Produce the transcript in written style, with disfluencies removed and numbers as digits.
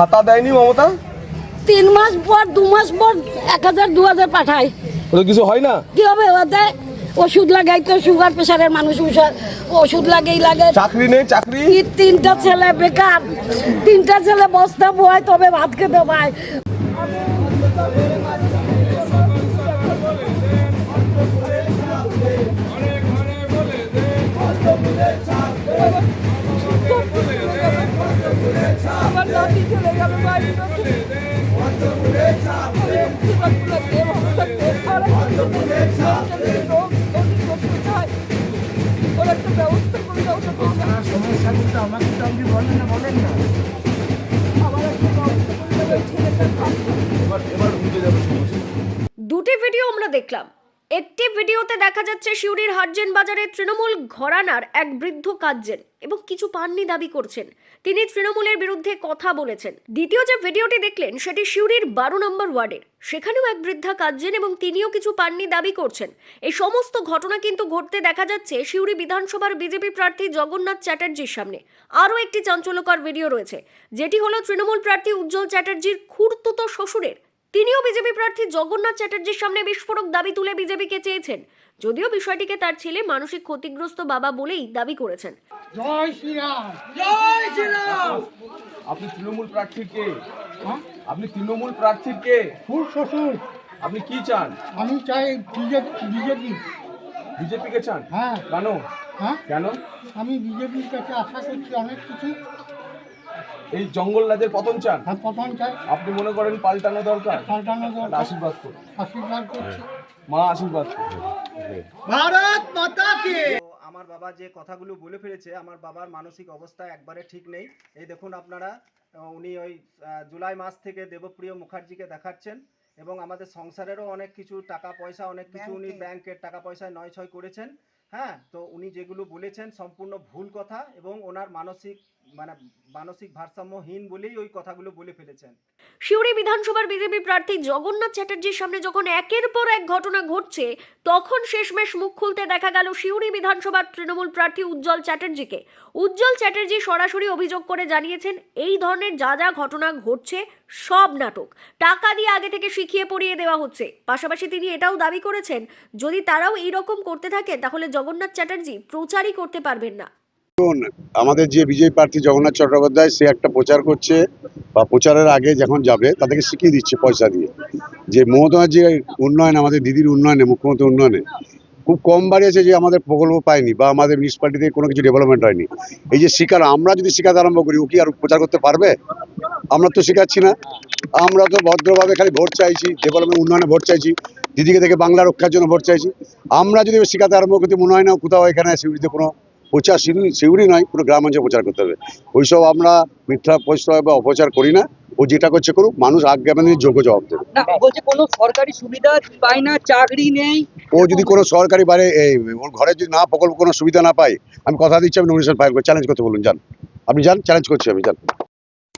ভাতা দেয়নি মমতা? 3 মাস পর 2 মাস পর 1000 2000 পাঠায়। ওটা কিছু হয় না? কি হবে ওতে? ওষুধ লাগাই তো সুগার প্রেসারের মানুষ ওষুধ লাগে। চাকরি নেই, চাকরি 3টা ছেলে বেকার, 3টা ছেলে বস্তা বয় তবে ভাত খেতে পায়। আমার নাতি চলে গেল বাইরে দুটি ভিডিও আমরা দেখলাম। একটি ভিডিওতে দেখা যাচ্ছে সিউড়ির হাটজেন বাজারে তৃণমূল ঘরানার এক বৃদ্ধ কাঁদছেন এবং কিছু পাননি দাবি করছেন। তিনি তৃণমূলের বিরুদ্ধে কথা বলেছেন। দ্বিতীয় যে ভিডিওটি দেখলেন সেটি সিউড়ির 12 নম্বর ওয়ার্ডের। সেখানেও এক বৃদ্ধা কাঁদছেন এবং তিনিও কিছু পাননি দাবি করছেন। এই সমস্ত ঘটনা কিন্তু ঘটতে দেখা যাচ্ছে সিউড়ি বিধানসভার বিজেপি প্রার্থী জগন্নাথ চ্যাটার্জির সামনে। আরও একটি চাঞ্চল্যকর ভিডিও রয়েছে, যেটি হলো তৃণমূল প্রার্থী উজ্জ্বল চ্যাটার্জির খুড়তুতো শ্বশুরের। তিনিও বিজেপি প্রার্থী জগন্নাথ চ্যাটার্জির সামনে বিস্ফোরক দাবি তুলে বিজেপিকে চেয়েছেন, যদিও বিষয়টিকে তার ছেলে মানসিক ক্ষতিগ্রস্ত বাবা বলেই দাবি করেছেন। জয় শ্রীরাম, জয় শ্রীরাম। আপনি তৃণমূল প্রার্থীর কে? আপনি তৃণমূল প্রার্থীর কে? ফুল শ্বশুর। আপনি কি চান? আমি চাই বিজেপি। বিজেপি কে চান? হ্যাঁ। কেন? হ্যাঁ, কেন? আমি বিজেপির কাছে আশা করছি অনেক কিছু। এই জঙ্গল রাজের পতন চান? হ্যাঁ, প্রথম চাই আপনি মনে করেন পাল্টানো দরকার? পাল্টানো দরকার। আশীর্বাদ করুন, আশীর্বাদ করছি। মা আশীর্বাদ করুন। ভারত মাতা কি। আমার বাবা যে কথাগুলো বলে ফেলেছে, আমার বাবার মানসিক অবস্থা একবারে ঠিক নেই। এই দেখুন আপনারা, উনি ওই জুলাই মাস থেকে দেবপ্রিয় মুখার্জিকে দেখাচ্ছেন এবং আমাদের সংসারেরও অনেক কিছু টাকা পয়সা অনেক কিছু উনি ব্যাংকের টাকা পয়সায় নয় ছয় করেছেন। হ্যাঁ, তো উনি যেগুলো বলেছেন সম্পূর্ণ ভুল কথা এবং ওনার মানসিক ভারসাম্যহীন বলেই ওই কথাগুলো বলে ফেলেছেন। সিউড়ি বিধানসভার বিজেপি প্রার্থী জগন্নাথ চ্যাটার্জির সামনে যখন একের পর এক ঘটনা ঘটছে, তখন শেষমেশ মুখ খুলতে দেখা গেল সিউড়ি বিধানসভার তৃণমূল প্রার্থী উজ্জ্বল চ্যাটার্জিকে। উজ্জ্বল চ্যাটার্জি সরাসরি অভিযোগ করে জানিয়েছেন, এই ধরনের যা যা ঘটনা ঘটছে সব নাটক, টাকা দিয়ে আগে থেকে শিখিয়ে পড়িয়ে দেওয়া হচ্ছে। পাশাপাশি তিনি এটাও দাবি করেছেন, যদি তারাও এইরকম করতে থাকে তাহলে জগন্নাথ চ্যাটার্জি প্রচারই করতে পারবেন না। আমাদের যে বিজেপি প্রার্থী জগন্নাথ চট্টোপাধ্যায়, সে একটা প্রচার করছে বা প্রচারের আগে যখন যাবে তাদেরকে শিখিয়ে দিচ্ছে পয়সা দিয়ে যে মমতার যে উন্নয়ন, আমাদের দিদির উন্নয়নে, মুখ্যমন্ত্রী উন্নয়নে খুব কম বাড়িয়েছে, যে আমাদের প্রকল্প পায়নি বা আমাদের মিউনিসিপ্যালিটিতে কোনো কিছু ডেভেলপমেন্ট হয়নি। এই যে শিকার, আমরা যদি শিখাতে আরম্ভ করি, ও কি আর প্রচার করতে পারবে? আমরা তো শিখাচ্ছি না। আমরা তো ভদ্রভাবে খালি ভোট চাইছি, ডেভেলপমেন্ট উন্নয়নে ভোট চাইছি, দিদিকে থেকে বাংলা রক্ষার জন্য ভোট চাইছি। আমরা যদি শিখাতে আরম্ভ করতে মনে হয় না কোথাও এখানে সিউড়িতে কোনো প্রচার, সিউড়ি নয়, কোনো গ্রাম অঞ্চলে প্রচার করতে হবে। ওইসব আমরা মিথ্যা প্রশ্রয় বা অপচার করি না। ও যেটা করছে করুক, মানুষ আগামী যোগ্য জবাব দেবে। বলছে কোনো সরকারি সুবিধা পায় না, চাকরি নেই। ও যদি কোনো সরকারি বাইরে ওর ঘরে যদি না প্রকল্প কোনো সুবিধা না পায়, আমি কথা দিচ্ছি আমি নমিনেশন ফাইল করে চ্যালেঞ্জ করতে বলুন। যান, আপনি যান, চ্যালেঞ্জ করছি আমি, যান।